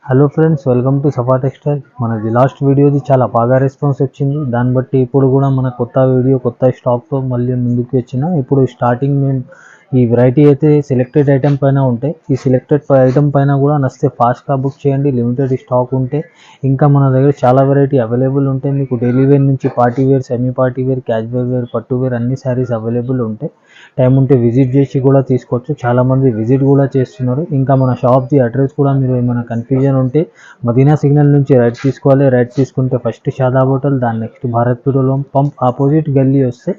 Hello friends, welcome to Safa textile. మనది last వీడియోది చాలా బాగా రెస్పాన్స్ వచ్చింది. దాన్ని బట్టి ఇప్పుడు కూడా మన కొత్త వీడియో కొత్త స్టాక్తో మళ్ళీ ముందుకు వచ్చిన. ఇప్పుడు స్టార్టింగ్ మేము ఈ వెరైటీ అయితే సెలెక్టెడ్ ఐటమ్ పైన ఉంటాయి. ఈ సెలెక్టెడ్ ఐటమ్ పైన కూడా నచ్చితే ఫాస్ట్గా బుక్ చేయండి. లిమిటెడ్ స్టాక్ ఉంటే ఇంకా మన దగ్గర చాలా వెరైటీ అవైలబుల్ ఉంటాయి. మీకు డైలీ వేర్ నుంచి party wear, semi party wear, casual wear, పట్టు వేర్ అన్ని శారీస్ అవైలబుల్ ఉంటాయి. టైం ఉంటే విజిట్ చేసి కూడా తీసుకోవచ్చు. చాలామంది విజిట్ కూడా చేస్తున్నారు. ఇంకా మన షాప్ది అడ్రస్ కూడా మీరు ఏమైనా కన్ఫ్యూజన్ ఉంటే మదీనా సిగ్నల్ నుంచి రైట్ తీసుకోవాలి. రైట్ తీసుకుంటే ఫస్ట్ షాదాబ్ హోటల్, దాని next Bharat petroleum pump opposite గల్లీ వస్తే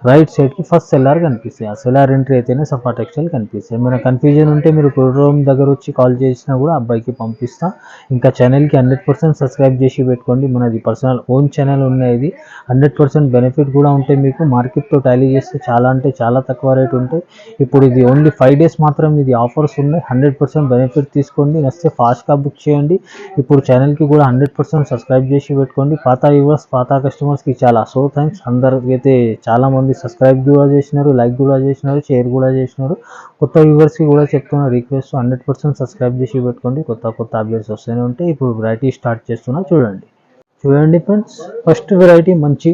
రైట్ సైడ్కి ఫస్ట్ సెల్లార్ కనిపిస్తాయి. ఆ సెల్లార్ ఎంట్రీ అయితేనే సఫా టెక్స్టైల్ కనిపిస్తాయి. ఏమైనా కన్ఫ్యూజన్ ఉంటే మీరు పెట్రోలియం దగ్గర వచ్చి కాల్ చేసినా కూడా అబ్బాయికి పంపిస్తా. ఇంకా ఛానల్కి 100% సబ్స్క్రైబ్ చేసి పెట్టుకోండి. మనది పర్సనల్ ఓన్ ఛానల్ ఉన్నది. 100% బెనిఫిట్ కూడా ఉంటాయి. మీకు మార్కెట్తో టాలీ చేస్తే చాలా అంటే చాలా తక్కువ రేట్ ఉంటాయి. ఇప్పుడు ఇది ఓన్లీ 5 days మాత్రం ఇది ఆఫర్స్ ఉన్నాయి. 100% బెనిఫిట్ తీసుకోండి. నచ్చితే ఫాస్ట్గా బుక్ చేయండి. ఇప్పుడు ఛానల్కి కూడా 100% సబ్స్క్రైబ్ చేసి పెట్టుకోండి. పాత వ్యూవర్స్, పాత కస్టమర్స్కి చాలా థ్యాంక్స్. అందరికైతే చాలామంది సబ్స్క్రైబ్ కూడా చేసినారు, లైక్ కూడా చేసినారు, షేర్ కూడా చేసినారు. కొత్త వ్యూవర్స్కి కూడా చెప్తున్న రిక్వెస్ట్ 100% సబ్స్క్రైబ్ చేసి పెట్టుకోండి. కొత్త అప్డేట్స్ వస్తూనే ఉంటాయి. ఇప్పుడు వెరైటీ స్టార్ట్ చేస్తున్నా, చూడండి ఫ్రెండ్స్. ఫస్ట్ వెరైటీ మంచి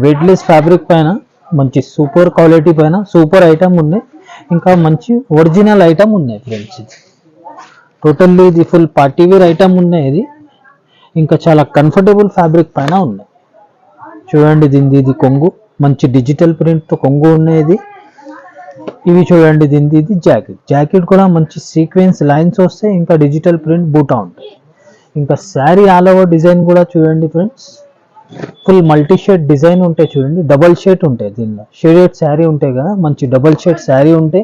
వెయిట్లెస్ ఫ్యాబ్రిక్ పైన మంచి సూపర్ క్వాలిటీ పైన సూపర్ ఐటమ్ ఉన్నాయి. ఇంకా మంచి ఒరిజినల్ ఐటమ్ ఉన్నాయి ఫ్రెండ్స్. ఇది టోటల్లీ ఇది ఫుల్ పార్టీ వేర్ ఐటమ్ ఉన్నాయి. ఇది ఇంకా చాలా కంఫర్టబుల్ ఫ్యాబ్రిక్ పైన ఉన్నాయి. చూడండి, ఇది కొంగు మంచి డిజిటల్ ప్రింట్తో కొంగు ఉన్నాయి. ఇవి చూడండి, ఇది జాకెట్ కూడా మంచి సీక్వెన్స్ లైన్స్ వస్తాయి. ఇంకా డిజిటల్ ప్రింట్ బూటా ఉంటాయి. ఇంకా శారీ ఆల్ ఓవర్ డిజైన్ కూడా చూడండి friends. Full multi shade design ఉంటాయి. చూడండి, డబల్ షేడ్ ఉంటాయి. దీనిలో షేడెడ్ శారీ ఉంటాయి కదా, మంచి డబల్ షేడ్ శారీ ఉంటాయి.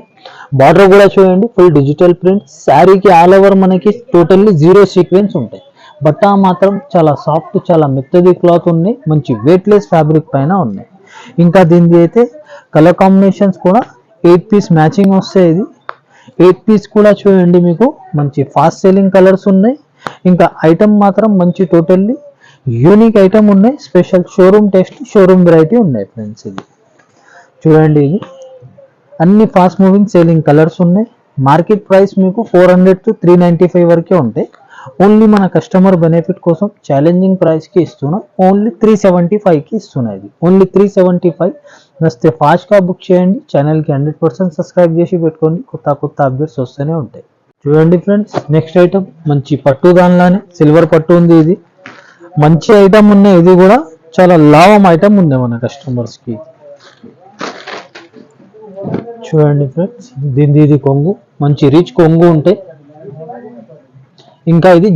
బార్డర్ కూడా చూడండి, ఫుల్ డిజిటల్ ప్రింట్. శారీకి ఆల్ ఓవర్ మనకి టోటల్లీ 0 సీక్వెన్స్ ఉంటాయి. బట్ట మాత్రం చాలా సాఫ్ట్, చాలా మెత్తది క్లాత్ ఉన్నాయి. మంచి వెయిట్లెస్ ఫ్యాబ్రిక్ పైన ఉన్నాయి. ఇంకా దీనిది అయితే కలర్ కాంబినేషన్స్ కూడా 8 పీస్ మ్యాచింగ్ వస్తాయి. ఇది 8 పీస్ కూడా చూడండి, మీకు మంచి ఫాస్ట్ సెల్లింగ్ కలర్స్ ఉన్నాయి. ఇంకా ఐటమ్ మాత్రం మంచి టోటల్లీ యూనిక్ ఐటమ్ ఉన్నాయి. Special showroom test, showroom variety ఉన్నాయి ఫ్రెండ్స్. ఇది చూడండి, ఇది అన్ని ఫాస్ట్ మూవింగ్ సేలింగ్ కలర్స్ ఉన్నాయి. మార్కెట్ ప్రైస్ మీకు 400 to 395 వరకే ఉంటాయి. ఓన్లీ మన కస్టమర్ బెనిఫిట్ కోసం ఛాలెంజింగ్ ప్రైస్కి ఇస్తున్నాం. ఓన్లీ 375కి ఇస్తున్నాయి. ఇది ఓన్లీ 375. వస్తే ఫాస్ట్గా బుక్ చేయండి. ఛానల్కి 100% సబ్స్క్రైబ్ చేసి పెట్టుకోండి. కొత్త అప్డేట్స్ వస్తూనే ఉంటాయి. చూడండి ఫ్రెండ్స్, నెక్స్ట్ ఐటమ్ మంచి పట్టు, దానిలానే సిల్వర్ పట్టు ఉంది. ఇది మంచి ఐటమ్ ఉన్నాయి. ఇది కూడా చాలా లాభం ఐటమ్ ఉంది మన కస్టమర్స్కి. చూడండి ఫ్రెండ్స్, ఇది కొంగు మంచి రిచ్ కొంగు ఉంటాయి. ఇంకా ఇది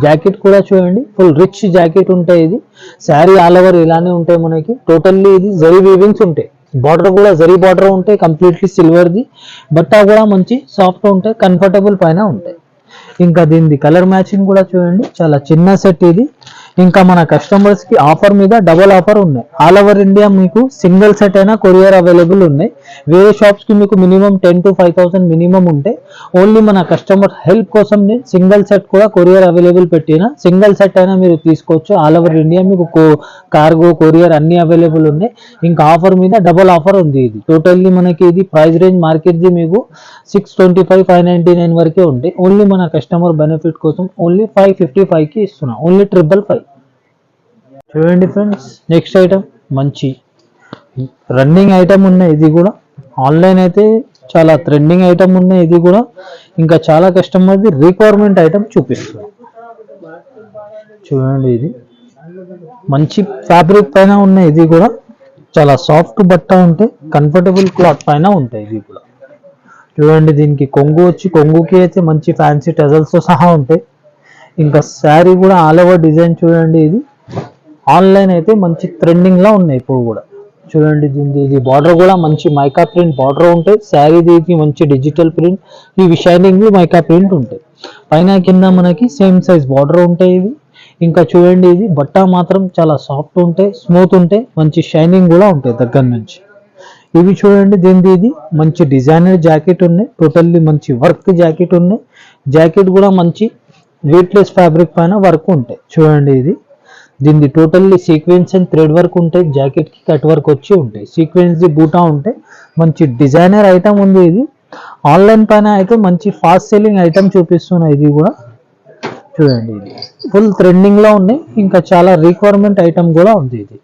జాకెట్ కూడా చూడండి, ఫుల్ రిచ్ జాకెట్ ఉంటాయి. ఇది శారీ ఆల్ ఓవర్ ఇలానే ఉంటాయి మనకి. టోటల్లీ ఇది జరీ వీవింగ్స్ ఉంటాయి. బార్డర్ కూడా జరీ బార్డర్ ఉంటాయి. కంప్లీట్లీ సిల్వర్ది. బట్ట కూడా మంచి సాఫ్ట్ ఉంటాయి, కంఫర్టబుల్ పైన ఉంటాయి. ఇంకా దీనిది కలర్ మ్యాచింగ్ కూడా చూడండి, చాలా చిన్న సెట్ ఇది. ఇంకా మన కస్టమర్స్కి ఆఫర్ మీద డబల్ ఆఫర్ ఉన్నాయి. ఆల్ ఓవర్ ఇండియా మీకు సింగిల్ సెట్ అయినా కొరియర్ అవైలబుల్ ఉన్నాయి. వేరే షాప్స్కి మీకు మినిమం 10 to 5,000 మినిమం ఉంటాయి. ఓన్లీ మన కస్టమర్ హెల్ప్ కోసం నేను సింగిల్ సెట్ కూడా కొరియర్ అవైలబుల్ పెట్టిన. సింగిల్ సెట్ అయినా మీరు తీసుకోవచ్చు. ఆల్ ఓవర్ ఇండియా మీకు కార్గో, కొరియర్ అన్ని అవైలబుల్ ఉన్నాయి. ఇంకా ఆఫర్ మీద డబల్ ఆఫర్ ఉంది. ఇది టోటల్లీ మనకి ఇది ప్రైస్ రేంజ్ మార్కెట్ది మీకు 625, 599 వరకే ఉంటాయి. ఓన్లీ మన కస్టమర్ బెనిఫిట్ కోసం ఓన్లీ 555కి ఇస్తున్నాం. ఓన్లీ 555. చూడండి ఫ్రెండ్స్, నెక్స్ట్ ఐటమ్ మంచి రన్నింగ్ ఐటమ్ ఉన్నాయి. ఇది కూడా ఆన్లైన్ అయితే చాలా ట్రెండింగ్ ఐటమ్ ఉన్నాయి. ఇది కూడా ఇంకా చాలా కస్టమర్ది రిక్వైర్మెంట్ ఐటమ్ చూపిస్తున్నాం. చూడండి, ఇది మంచి ఫ్యాబ్రిక్ పైన ఉన్నాయి. ఇది కూడా చాలా సాఫ్ట్ బట్ట ఉంటాయి. కంఫర్టబుల్ క్లాత్ పైన ఉంటాయి. ఇది కూడా చూడండి, దీనికి కొంగు వచ్చి కొంగుకి అయితే మంచి ఫ్యాన్సీ టజల్స్తో సహా ఉంటాయి. ఇంకా శారీ కూడా ఆల్ ఓవర్ డిజైన్ చూడండి. ఇది ఆన్లైన్ అయితే మంచి ట్రెండింగ్లో ఉన్నాయి ఇప్పుడు కూడా. చూడండి, ఇది బార్డర్ కూడా మంచి మైకా ప్రింట్ బార్డర్ ఉంటాయి. శారీది మంచి డిజిటల్ ప్రింట్, ఇవి షైనింగ్ మైకా ప్రింట్ ఉంటాయి. పైన కింద మనకి సేమ్ సైజ్ బార్డర్ ఉంటాయి. ఇవి ఇంకా చూడండి, ఇది బట్ట మాత్రం చాలా సాఫ్ట్ ఉంటాయి, స్మూత్ ఉంటాయి, మంచి షైనింగ్ కూడా ఉంటాయి దగ్గర నుంచి. ఇవి చూడండి, ఇది మంచి డిజైనర్ జాకెట్ ఉన్నాయి. టోటల్లీ మంచి వర్క్ జాకెట్ ఉన్నాయి. జాకెట్ కూడా మంచి వెయిట్లెస్ ఫ్యాబ్రిక్ పైన వర్క్ ఉంటాయి. చూడండి, దీనిది totally sequence and thread work ఉంటాయి. జాకెట్కి కట్ వర్క్ వచ్చి ఉంటాయి. సీక్వెన్స్ది బూటా ఉంటాయి. మంచి డిజైనర్ ఐటమ్ ఉంది. ఇది ఆన్లైన్ పైన అయితే మంచి ఫాస్ట్ సెల్లింగ్ ఐటమ్ చూపిస్తున్నాయి. ఇది కూడా చూడండి ఇది ఫుల్ ట్రెండింగ్ లో ఉన్నాయి, ఇంకా చాలా రిక్వైర్మెంట్ ఐటమ్ కూడా ఉంది. ఇది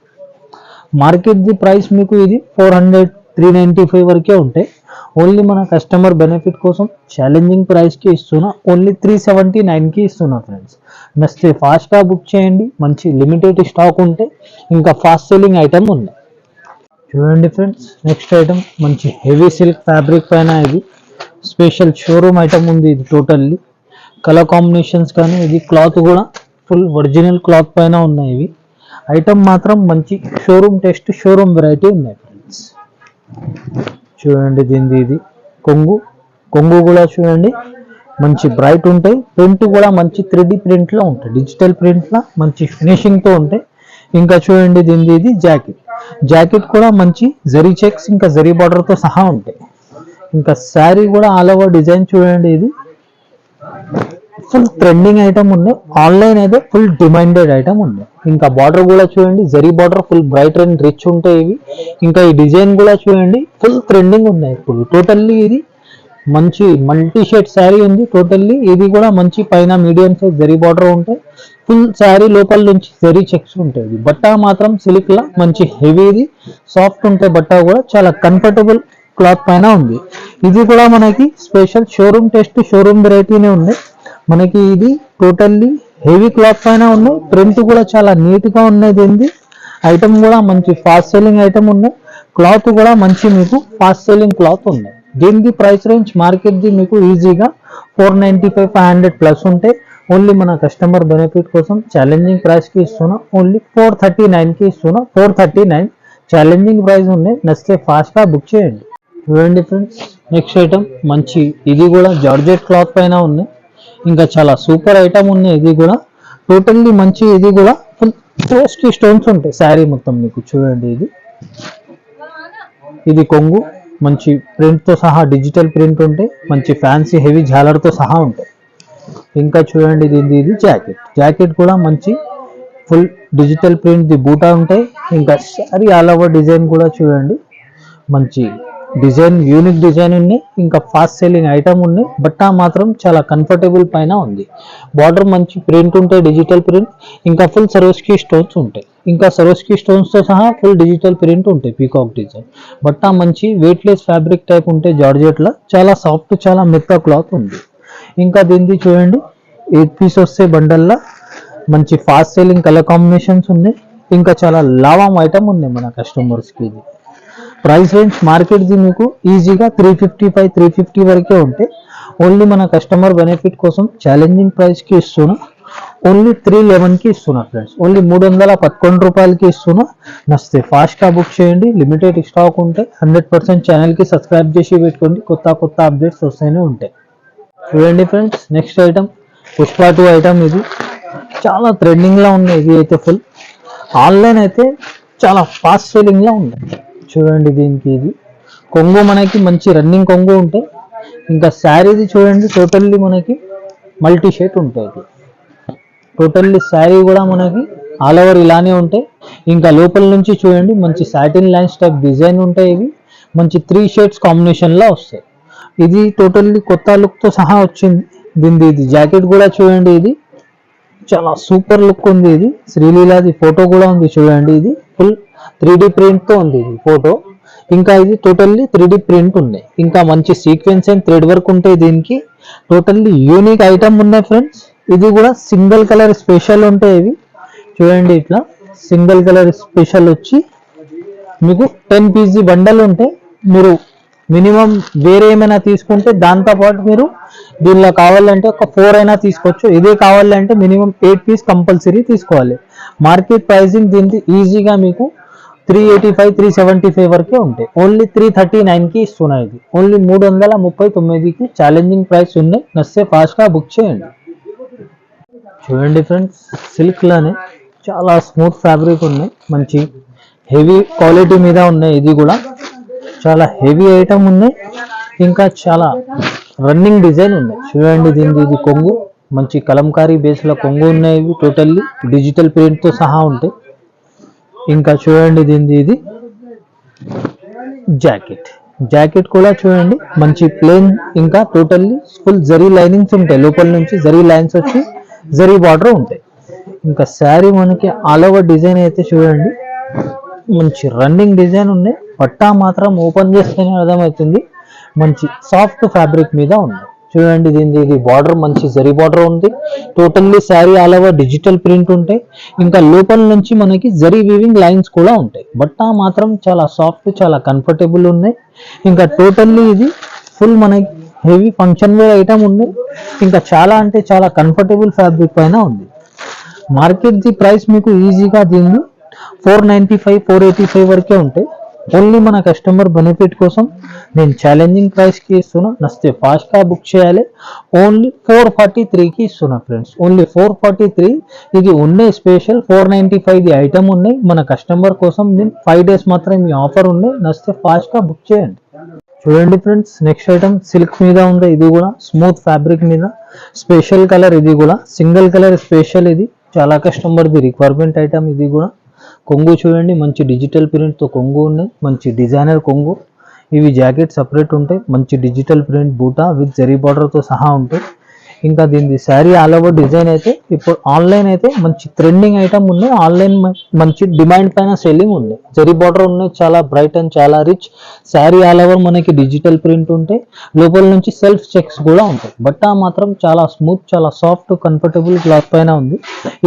మార్కెట్ ది ప్రైస్ మీకు ఇది 400-395 వరకే ఉంటాయి. ఓన్లీ మన కస్టమర్ బెనిఫిట్ కోసం ఛాలెంజింగ్ ప్రైస్కి ఇస్తున్నా, ఓన్లీ 379కి ఇస్తున్నా ఫ్రెండ్స్. నచ్చితే ఫాస్ట్గా బుక్ చేయండి, మంచి లిమిటెడ్ స్టాక్ ఉంటే, ఇంకా ఫాస్ట్ సెల్లింగ్ ఐటమ్ ఉంది. చూడండి ఫ్రెండ్స్, నెక్స్ట్ ఐటమ్ మంచి హెవీ సిల్క్ ఫ్యాబ్రిక్ పైన ఇది స్పెషల్ షోరూమ్ ఐటమ్ ఉంది. ఇది టోటల్లీ కలర్ కాంబినేషన్స్ కానీ ఇది క్లాత్ కూడా ఫుల్ ఒరిజినల్ క్లాత్ పైన ఉన్నాయి. ఇవి ఐటమ్ మాత్రం మంచి షోరూమ్ టెస్ట్, షోరూమ్ వెరైటీ ఉన్నాయి ఫ్రెండ్స్. చూడండి దీనిది ఇది కొంగు కూడా చూడండి మంచి బ్రైట్ ఉంటాయి. ప్రింట్ కూడా మంచి 3D ప్రింట్లో ఉంటాయి, డిజిటల్ ప్రింట్లో మంచి ఫినిషింగ్తో ఉంటాయి. ఇంకా చూడండి దీనిది ఇది జాకెట్ కూడా మంచి జరీ చెక్స్ ఇంకా జరీ బార్డర్తో సహా ఉంటాయి. ఇంకా శారీ కూడా ఆల్ ఓవర్ డిజైన్ చూడండి, ఇది ఫుల్ ట్రెండింగ్ ఐటమ్ ఉంది. ఆన్లైన్ అయితే ఫుల్ డిమాండెడ్ ఐటమ్ ఉంది. ఇంకా బార్డర్ కూడా చూడండి zari border full bright and rich ఉంటాయి ఇవి. ఇంకా ఈ డిజైన్ కూడా చూడండి ఫుల్ ట్రెండింగ్ ఉన్నాయి ఇప్పుడు. టోటల్లీ ఇది మంచి మల్టీ షేడ్ శారీ ఉంది. టోటల్లీ ఇది కూడా మంచి పైన మీడియం సైజ్ జరీ బార్డర్ ఉంటాయి. ఫుల్ శారీ లోపల నుంచి జరీ చెక్స్ ఉంటాయి. బట్ట మాత్రం సిల్క్ లా మంచి హెవీది సాఫ్ట్ ఉంటాయి. బట్ట కూడా చాలా కంఫర్టబుల్ క్లాత్ పైన ఉంది. ఇది కూడా మనకి స్పెషల్ షోరూమ్ టెస్ట్, షోరూమ్ వెరైటీనే ఉంది మనకి. ఇది టోటల్లీ హెవీ క్లాత్ పైన ఉన్నాయి. ప్రింట్ కూడా చాలా నీట్ గా ఉన్నాయి. దీనిది ఐటమ్ కూడా మంచి ఫాస్ట్ సెల్లింగ్ ఐటమ్ ఉన్నాయి. క్లాత్ కూడా మంచి మీకు ఫాస్ట్ సెల్లింగ్ క్లాత్ ఉన్నాయి. దీనిది ప్రైస్ రేంజ్ మార్కెట్ ది మీకు ఈజీగా 495-500 ప్లస్ ఉంటే, ఓన్లీ మన కస్టమర్ బెనిఫిట్ కోసం ఛాలెంజింగ్ ప్రైస్ కి ఇస్తున్నా, ఓన్లీ 439కి ఇస్తున్నా. 439 ఛాలెంజింగ్ ప్రైస్ ఉన్నాయి. నచ్చితే ఫాస్ట్ గా బుక్ చేయండి. చూడండి ఫ్రెండ్స్, నెక్స్ట్ ఐటమ్ మంచి ఇది కూడా జార్జెట్ క్లాత్ పైన ఉంది. ఇంకా చాలా సూపర్ ఐటమ్ ఉంది. ఇది కూడా టోటల్లీ మంచి, ఇది కూడా ఫుల్ కి స్టోన్స్ ఉంటాయి శారీ మొత్తం మీకు. చూడండి ఇది కొంగు మంచి ప్రింట్ తో సహా డిజిటల్ ప్రింట్ ఉంటాయి. మంచి ఫ్యాన్సీ హెవీ జాలర్ తో సహా ఉంటాయి. ఇంకా చూడండి ఇది జాకెట్ కూడా మంచి ఫుల్ డిజిటల్ ప్రింట్ ది బూటా ఉంటాయి. ఇంకా శారీ ఆల్ ఓవర్ డిజైన్ కూడా చూడండి మంచి డిజైన్, యూనిక్ డిజైన్ ఉన్నాయి. ఇంకా ఫాస్ట్ సెల్లింగ్ ఐటమ్ ఉన్నాయి. బట్ట మాత్రం చాలా కంఫర్టబుల్ పైన ఉంది. బార్డర్ మంచి ప్రింట్ ఉంటాయి, డిజిటల్ ప్రింట్. ఇంకా ఫుల్ సరోస్కి స్టోన్స్ ఉంటాయి. ఇంకా సరోస్కి స్టోన్స్ తో సహా ఫుల్ డిజిటల్ ప్రింట్ ఉంటాయి, పీకాక్ డిజైన్. బట్ట మంచి వెయిట్లెస్ ఫ్యాబ్రిక్ టైప్ ఉంటాయి. జార్జెట్ లా చాలా సాఫ్ట్, చాలా మెత్త క్లాత్ ఉంది. ఇంకా దీనిది చూడండి 8 పీస్ వస్తే బండల్లా మంచి ఫాస్ట్ సెల్లింగ్ కలర్ కాంబినేషన్స్ ఉన్నాయి. ఇంకా చాలా లాభం ఐటమ్ ఉన్నాయి మన కస్టమర్స్ కి. ఇది ప్రైస్ రేంజ్ మార్కెట్ ది మీకు ఈజీగా 355-350 వరకే ఉంటాయి. ఓన్లీ మన కస్టమర్ బెనిఫిట్ కోసం ఛాలెంజింగ్ ప్రైస్ కి ఇస్తున్నా, ఓన్లీ 311కి ఇస్తున్నా ఫ్రెండ్స్. ఓన్లీ 311 రూపాయలకి ఇస్తున్నా. నచ్చితే ఫాస్ట్ గా బుక్ చేయండి. లిమిటెడ్ స్టాక్ ఉంటే 100% ఛానల్ కి సబ్స్క్రైబ్ చేసి పెట్టుకోండి, కొత్త అప్డేట్స్ వస్తూనే ఉంటాయి. చూడండి friends, next item Pushpa 2 item. ఇది చాలా ట్రెండింగ్ లా ఉంది. ఇది అయితే ఫుల్ ఆన్లైన్ అయితే చాలా ఫాస్ట్ సెల్లింగ్ లా ఉంది. చూడండి దీనికి ఇది కొంగు మనకి మంచి రన్నింగ్ కొంగు ఉంటాయి. ఇంకా శారీది చూడండి టోటల్లీ మనకి మల్టీ షేడ్ ఉంటుంది. టోటల్లీ శారీ కూడా మనకి ఆల్ ఓవర్ ఇలానే ఉంటాయి. ఇంకా లోపల నుంచి చూడండి మంచి సాటిన్ లైన్స్ టైప్ డిజైన్ ఉంటాయి. ఇవి మంచి 3 షేడ్స్ కాంబినేషన్ లా వస్తాయి. ఇది టోటల్లీ కొత్త లుక్ తో సహా వచ్చింది. దీనిది ఇది జాకెట్ కూడా చూడండి, ఇది చాలా సూపర్ లుక్ ఉంది. ఇది శ్రీలీలాది ఫోటో కూడా ఉంది చూడండి. ఇది ఫుల్ 3D ప్రింట్ తో ఉంది ఇది ఫోటో. ఇంకా ఇది టోటల్లీ 3D ప్రింట్ ఉన్నాయి. ఇంకా మంచి సీక్వెన్స్ అండ్ థ్రెడ్ వర్క్ ఉంటాయి. దీనికి టోటల్లీ యూనిక్ ఐటమ్ ఉన్నాయి ఫ్రెండ్స్. ఇది కూడా సింగిల్ కలర్ స్పెషల్ ఉంటాయి. ఇవి చూడండి ఇట్లా సింగిల్ కలర్ స్పెషల్ వచ్చి మీకు 10 పీస్ బండల్ ఉంటాయి. మీరు మినిమం వేరే ఏమైనా తీసుకుంటే దాంతో పాటు మీరు దీనిలో కావాలంటే ఒక 4 అయినా తీసుకోవచ్చు. ఇదే కావాలంటే మినిమం 8 పీస్ కంపల్సరీ తీసుకోవాలి. మార్కెట్ ప్రైసింగ్ దీనికి ఈజీగా మీకు 385-375 వరకే ఉంటాయి. ఓన్లీ 339కి ఇస్తున్నాయి. ఇది ఓన్లీ 339కి ఛాలెంజింగ్ ప్రైస్ ఉన్నాయి. నచ్చితే ఫాస్ట్ గా బుక్ చేయండి. చూడండి ఫ్రెండ్స్, సిల్క్ లానే చాలా స్మూత్ ఫ్యాబ్రిక్ ఉన్నాయి. మంచి హెవీ క్వాలిటీ మీద ఉన్నాయి. ఇది కూడా చాలా హెవీ ఐటమ్ ఉన్నాయి. ఇంకా చాలా రన్నింగ్ డిజైన్ ఉన్నాయి. చూడండి దీనికి ఇది కొంగు మంచి కలంకారీ బేస్ లో కొంగు ఉన్నాయి. ఇవి టోటల్లీ డిజిటల్ ప్రింట్ తో సహా ఉంటాయి. ఇంకా చూడండి దీనికి ఇది జాకెట్ కూడా చూడండి మంచి ప్లేన్. ఇంకా టోటల్లీ ఫుల్ జరీ లైనింగ్స్ ఉంటాయి. లోపల నుంచి జరీ లైన్స్ వచ్చి జరీ బార్డర్ ఉంటాయి. ఇంకా శారీ మనకి ఆల్ ఓవర్ డిజైన్ అయితే చూడండి మంచి రన్నింగ్ డిజైన్ ఉన్నాయి. పట్టా మాత్రం ఓపెన్ చేస్తేనే అర్థమవుతుంది మంచి సాఫ్ట్ ఫ్యాబ్రిక్ మీద ఉంది. చూడండి ఇది బార్డర్ మంచి జరీ బార్డర్ ఉంది. Totally sari all over digital print ఉంటాయి. ఇంకా లోపల నుంచి మనకి జరీ వీవింగ్ లైన్స్ కూడా ఉంటాయి. బట్టా మాత్రం చాలా సాఫ్ట్ చాలా కంఫర్టబుల్ ఉన్నాయి. ఇంకా టోటల్లీ ఇది ఫుల్ మనకి హెవీ ఫంక్షన్ వేర్ ఐటమ్ ఉంది. ఇంకా చాలా అంటే చాలా కంఫర్టబుల్ ఫ్యాబ్రిక్ పైన ఉంది. మార్కెట్ ది ప్రైస్ మీకు ఈజీగా దీన్ని 495 485 వరకే ఉంటాయి. ఓన్లీ మన కస్టమర్ బెనిఫిట్ కోసం నేను ఛాలెంజింగ్ ప్రైస్కి ఇస్తున్నా. నచ్చితే ఫాస్ట్గా బుక్ చేయాలి. ఓన్లీ 443కి ఇస్తున్నా ఫ్రెండ్స్. ఓన్లీ 443. ఇది ఉన్నాయి స్పెషల్ 495 ది ఐటమ్ ఉన్నాయి. మన కస్టమర్ కోసం నేను 5 days మాత్రం ఈ ఆఫర్ ఉన్నాయి. నచ్చితే ఫాస్ట్గా బుక్ చేయండి. చూడండి ఫ్రెండ్స్ నెక్స్ట్ ఐటమ్ సిల్క్ మీద ఉంది. ఇది కూడా స్మూత్ ఫ్యాబ్రిక్ మీద స్పెషల్ కలర్. ఇది కూడా సింగిల్ కలర్ స్పెషల్. ఇది చాలా కస్టమర్ది రిక్వైర్మెంట్ ఐటమ్. ఇది కూడా కొంగు చూడండి మంచి డిజిటల్ ప్రింట్తో కొంగు ఉన్నాయి. మంచి డిజైనర్ కొంగు. ఇవి జాకెట్ సపరేట్ ఉంటాయి. మంచి డిజిటల్ ప్రింట్ బూటా విత్ జరీ బార్డర్తో సహా ఉంటాయి. ఇంకా దీని శారీ ఆల్ ఓవర్ డిజైన్ అయితే ఇప్పుడు ఆన్లైన్ అయితే మంచి ట్రెండింగ్ ఐటమ్ ఉన్నాయి. ఆన్లైన్ మంచి డిమాండ్ పైన సెల్లింగ్ ఉంది. జరీ బార్డర్ ఉన్నాయి చాలా బ్రైట్ అండ్ చాలా రిచ్. శారీ ఆల్ ఓవర్ మనకి డిజిటల్ ప్రింట్ ఉంటాయి. లోపల నుంచి సెల్ఫ్ చెక్స్ కూడా ఉంటాయి. బట్టా మాత్రం చాలా స్మూత్ చాలా సాఫ్ట్ కంఫర్టబుల్ క్లాత్ పైన ఉంది.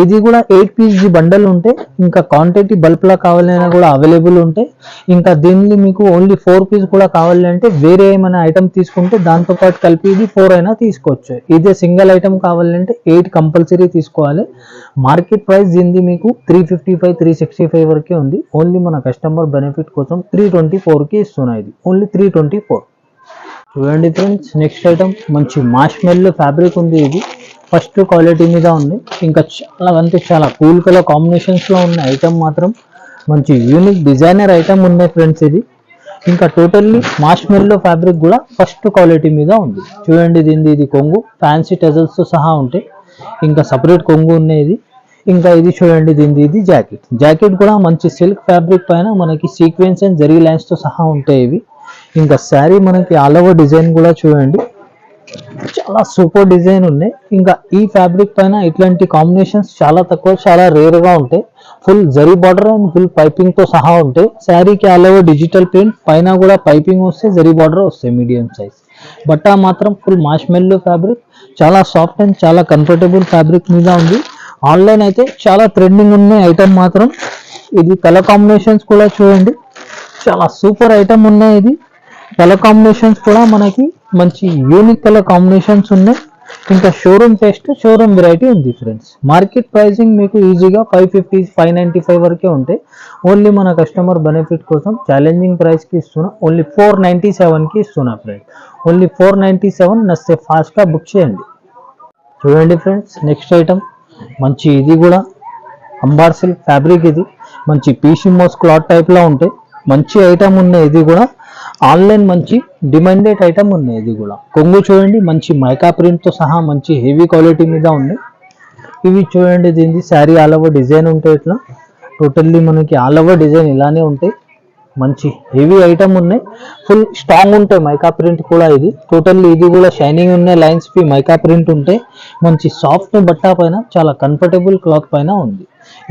ఇది కూడా 8 pieces బండల్ ఉంటాయి. ఇంకా క్వాంటిటీ బల్క్లా కావాలన్నా కూడా అవైలబుల్ ఉంటాయి. ఇంకా దీన్ని మీకు ఓన్లీ 4 pieces కూడా కావాలంటే వేరే ఏమైనా ఐటమ్ తీసుకుంటే దాంతోపాటు కలిపి ఇది 4 అయినా తీసుకోవచ్చు. ఇదే సింగిల్ ఐటమ్ కావాలంటే 8 కంపల్సరీ తీసుకోవాలి. మార్కెట్ ప్రైస్ దీనిది మీకు 355 365 వరకే ఉంది. ఓన్లీ మన కస్టమర్ బెనిఫిట్ కోసం 324కి ఇస్తున్నాయి. ఇది ఓన్లీ 324. చూడండి ఫ్రెండ్స్ నెక్స్ట్ ఐటమ్ మంచి మార్ష్మెల్లో ఫ్యాబ్రిక్ ఉంది. ఇది ఫస్ట్ క్వాలిటీ మీద ఉంది. ఇంకా చాలా అంటే చాలా కూల్ కలర్ కాంబినేషన్స్లో ఉన్న ఐటమ్ మాత్రం మంచి యూనిక్ డిజైనర్ ఐటమ్ ఉన్నాయి ఫ్రెండ్స్. ఇది ఇంకా టోటల్లీ మార్ష్మెల్లో ఫ్యాబ్రిక్ కూడా ఫస్ట్ క్వాలిటీ మీద ఉంది. చూడండి ఇది కొంగు ఫ్యాన్సీ టెజల్స్తో సహా ఉంటాయి. ఇంకా సపరేట్ కొంగు ఉన్నాయి. ఇంకా ఇది చూడండి ఇది జాకెట్ కూడా మంచి సిల్క్ ఫ్యాబ్రిక్ పైన మనకి సీక్వెన్స్ అండ్ జరీ లైన్స్తో సహా ఉంటాయి ఇవి. ఇంకా శారీ మనకి ఆల్ ఓవర్ డిజైన్ కూడా చూడండి చాలా సూపర్ డిజైన్ ఉన్నాయి. ఇంకా ఈ ఫ్యాబ్రిక్ పైన ఇట్లాంటి కాంబినేషన్స్ చాలా తక్కువ చాలా రేర్గా ఉంటాయి. Full zari border and full piping తో సహా ఉంటాయి. శారీకి ఆల్ ఓవర్ డిజిటల్ ప్రింట్ పైన కూడా పైపింగ్ వస్తే జరీ బార్డర్ వస్తాయి మీడియం సైజ్. బట్టా మాత్రం ఫుల్ మార్ష్మెల్లో ఫ్యాబ్రిక్ చాలా సాఫ్ట్ అండ్ చాలా కంఫర్టబుల్ ఫ్యాబ్రిక్ మీద ఉంది. ఆన్లైన్ అయితే చాలా ట్రెండింగ్ ఉన్నాయి ఐటమ్ మాత్రం. ఇది కలర్ కాంబినేషన్స్ కూడా చూడండి చాలా సూపర్ ఐటమ్ ఉన్నాయి. ఇది కలర్ కాంబినేషన్స్ కూడా మనకి మంచి యూనిక్ కలర్ కాంబినేషన్స్ ఉన్నాయి. ఇంకా షోరూమ్ టెస్ట్ షోరూమ్ వెరైటీ ఉంది ఫ్రెండ్స్. మార్కెట్ ప్రైసింగ్ మీకు ఈజీగా 550 595 వరకే ఉంటాయి. ఓన్లీ మన కస్టమర్ బెనిఫిట్ కోసం ఛాలెంజింగ్ ప్రైస్కి ఇస్తున్నా. ఓన్లీ 497కి ఇస్తున్నా ఫ్రెండ్స్. ఓన్లీ 497. నచ్చితే ఫాస్ట్గా బుక్ చేయండి. చూడండి ఫ్రెండ్స్ నెక్స్ట్ ఐటమ్ మంచి ఇది కూడా అంబార్ సిల్క్ ఫ్యాబ్రిక్. ఇది మంచి పీసీ మోస్ క్లాత్ టైప్లో ఉంటాయి. మంచి ఐటమ్ ఉన్నాయి. ఇది కూడా ఆన్లైన్ మంచి డిమాండెడ్ ఐటమ్ ఉన్నాయి. ఇది కూడా కొంగు చూడండి మంచి మైకా ప్రింట్తో సహా మంచి హెవీ క్వాలిటీ మీద ఉంది. ఇవి చూడండి దీనికి శారీ ఆల్ ఓవర్ డిజైన్ ఉంటాయి. ఇట్లా టోటల్లీ మనకి ఆల్ ఓవర్ డిజైన్ ఇలానే ఉంటాయి. మంచి హెవీ ఐటమ్ ఉన్నాయి. ఫుల్ స్ట్రాంగ్ ఉంటాయి. మైకా ప్రింట్ కూడా ఇది టోటల్లీ ఇది కూడా షైనింగ్ ఉన్నాయి. లైన్స్ పి మైకా ప్రింట్ ఉంటాయి. మంచి సాఫ్ట్ బట్టా పైన చాలా కంఫర్టబుల్ క్లాత్ పైన ఉంది.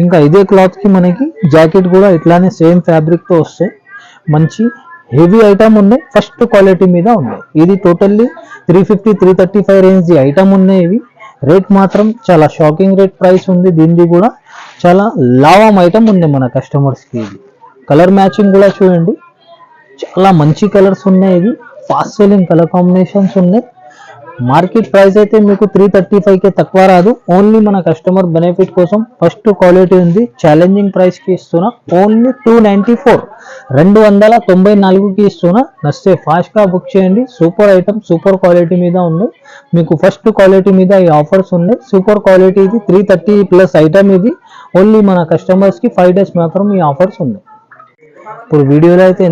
ఇంకా ఇదే క్లాత్కి మనకి జాకెట్ కూడా ఇట్లానే సేమ్ ఫ్యాబ్రిక్తో వస్తాయి. మంచి హెవీ ఐటమ్ ఉన్నాయి. ఫస్ట్ క్వాలిటీ మీద ఉన్నాయి. ఇది టోటల్లీ 350 335 రేంజ్ ఐటమ్ ఉన్నాయి. ఇవి రేట్ మాత్రం చాలా షాకింగ్ రేట్ ప్రైస్ ఉంది. దీనిది కూడా చాలా లావం ఐటమ్ ఉంది మన కస్టమర్స్కి. ఇది కలర్ మ్యాచింగ్ కూడా చూడండి చాలా మంచి కలర్స్ ఉన్నాయి. ఇవి ఫాస్ట్ సెల్లింగ్ కలర్ కాంబినేషన్స్ ఉన్నాయి. మార్కెట్ ప్రైస్ అయితే మీకు 335కే తక్కువ రాదు. ఓన్లీ మన కస్టమర్ బెనిఫిట్ కోసం ఫస్ట్ క్వాలిటీ ఉంది. ఛాలెంజింగ్ ప్రైస్కి ఇస్తున్నా. ఓన్లీ 294 294కి ఇస్తున్నా. నచ్చితే ఫాస్ట్గా బుక్ చేయండి. సూపర్ ఐటమ్ సూపర్ క్వాలిటీ మీద ఉంది. మీకు ఫస్ట్ క్వాలిటీ మీద ఈ ఆఫర్స్ ఉన్నాయి. సూపర్ క్వాలిటీ ఇది 330+ ఐటమ్. ఇది ఓన్లీ మన కస్టమర్స్కి 5 days మాత్రం ఈ ఆఫర్స్ ఉన్నాయి. ఇప్పుడు వీడియోలో అయితే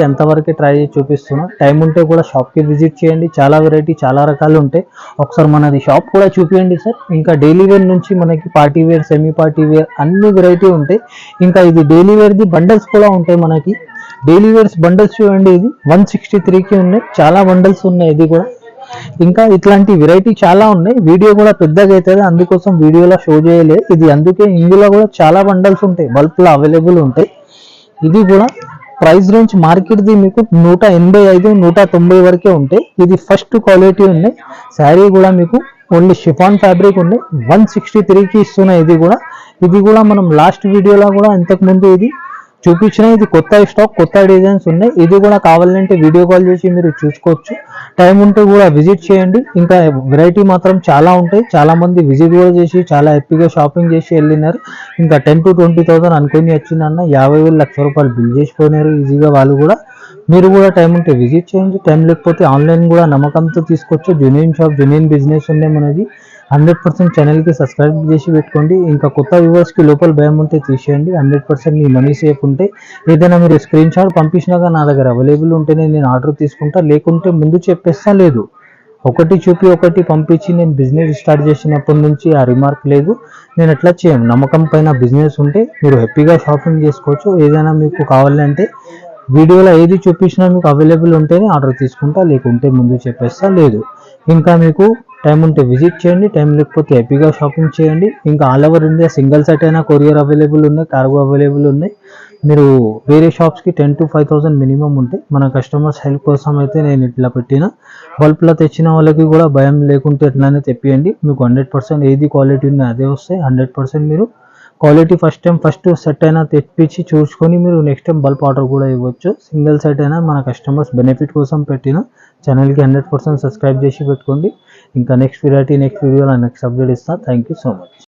ఎంతవరకే ట్రై చేసి చూపిస్తున్నా. టైం ఉంటే కూడా షాప్కి విజిట్ చేయండి. చాలా వెరైటీ చాలా రకాలు ఉంటాయి. ఒకసారి మనది షాప్ కూడా చూపించండి సార్. ఇంకా డైలీ వేర్ నుంచి మనకి party wear semi party wear అన్ని వెరైటీ ఉంటాయి. ఇంకా ఇది డైలీ వేర్ది బండల్స్ కూడా ఉంటాయి. మనకి డైలీ వేర్స్ బండల్స్ చూడండి ఇది 163కి ఉన్నాయి. చాలా బండల్స్ ఉన్నాయి. ఇది కూడా ఇంకా ఇట్లాంటి వెరైటీ చాలా ఉన్నాయి. వీడియో కూడా పెద్దగా అవుతుంది, అందుకోసం వీడియోలో షో చేయలేదు ఇది. అందుకే ఇందులో కూడా చాలా బండల్స్ ఉంటాయి, బల్బ్లో అవైలబుల్ ఉంటాయి. ఇది కూడా ప్రైస్ రేంజ్ మార్కెట్ది మీకు 185 190 వరకే ఉంటాయి. ఇది ఫస్ట్ క్వాలిటీ ఉన్నాయి. శారీ కూడా మీకు ఓన్లీ షిఫాన్ ఫ్యాబ్రిక్ ఉన్నాయి. 163కి ఇస్తున్నాయి. ఇది కూడా మనం లాస్ట్ వీడియోలో కూడా ఇంతకుముందు ఇది చూపించిన, ఇది కొత్త స్టాక్, కొత్త డిజైన్స్ ఉన్నాయి. ఇది కూడా కావాలంటే వీడియో కాల్ చేసి మీరు చూసుకోవచ్చు. టైం ఉంటే కూడా విజిట్ చేయండి. ఇంకా వెరైటీ మాత్రం చాలా ఉంటాయి. చాలా మంది విజిట్ కూడా చేసి చాలా హ్యాపీగా షాపింగ్ చేసి వెళ్ళినారు. ఇంకా 10 to 20,000 అనుకుని వచ్చిందన్న 50,000 లక్ష రూపాయలు బిల్ చేసిపోయినారు ఈజీగా వాళ్ళు కూడా. మీరు కూడా టైం ఉంటే విజిట్ చేయండి. టైం లేకపోతే ఆన్లైన్ కూడా నమ్మకంతో తీసుకోవచ్చు. జెన్యూన్ షాప్, జెన్యూన్ బిజినెస్ ఉన్నాయి మనది. 100% ఛానల్కి సబ్స్క్రైబ్ చేసి పెట్టుకోండి. ఇంకా కొత్త వ్యూవర్స్కి లోపల భయం ఉంటే తీసేయండి. 100% మీ మనీ సేఫ్ ఉంటే ఏదైనా మీరు స్క్రీన్ షాట్ పంపించినాక నా దగ్గర అవైలబుల్ ఉంటేనే నేను ఆర్డర్ తీసుకుంటా, లేకుంటే ముందు చెప్పేస్తా. లేదు, ఒకటి చూపి ఒకటి పంపించి నేను బిజినెస్ స్టార్ట్ చేసినప్పటి నుంచి ఆ రిమార్క్ లేదు. నేను ఎట్లా చేయను. నమ్మకం పైన బిజినెస్ ఉంటే మీరు హ్యాపీగా షాపింగ్ చేసుకోవచ్చు. ఏదైనా మీకు కావాలంటే వీడియోలో ఏది చూపించినా మీకు అవైలబుల్ ఉంటేనే ఆర్డర్ తీసుకుంటా, లేకుంటే ముందు చెప్పేస్తా. లేదు, ఇంకా మీకు టైం ఉంటే విజిట్ చేయండి, టైం లేకపోతే హ్యాపీగా షాపింగ్ చేయండి. ఇంకా all over India single set అయినా కొరియర్ అవైలబుల్ ఉన్నాయి, కార్గో అవైలబుల్ ఉన్నాయి. మీరు వేరే షాప్స్కి 10 to 5,000 మినిమం ఉంటాయి. మన కస్టమర్స్ హెల్ప్ కోసం అయితే నేను ఇట్లా పెట్టిన. బల్బ్లో తెచ్చిన వాళ్ళకి కూడా భయం లేకుంటే ఎట్లానే తెప్పియండి. మీకు 100% ఏది క్వాలిటీ ఉందో అదే వస్తాయి. 100% మీరు క్వాలిటీ ఫస్ట్ సెట్ అయినా తెప్పించి చూసుకొని మీరు నెక్స్ట్ టైం బల్బ్ ఆర్డర్ కూడా ఇవ్వచ్చు. సింగిల్ సెట్ అయినా మన కస్టమర్స్ బెనిఫిట్ కోసం పెట్టిన. ఛానల్కి 100% సబ్స్క్రైబ్ చేసి పెట్టుకోండి. ఇంకా నెక్స్ట్ వెరైటీ నెక్స్ట్ వీడియోలో నెక్స్ట్ అప్డేట్ ఇస్తాను. Thank you so much.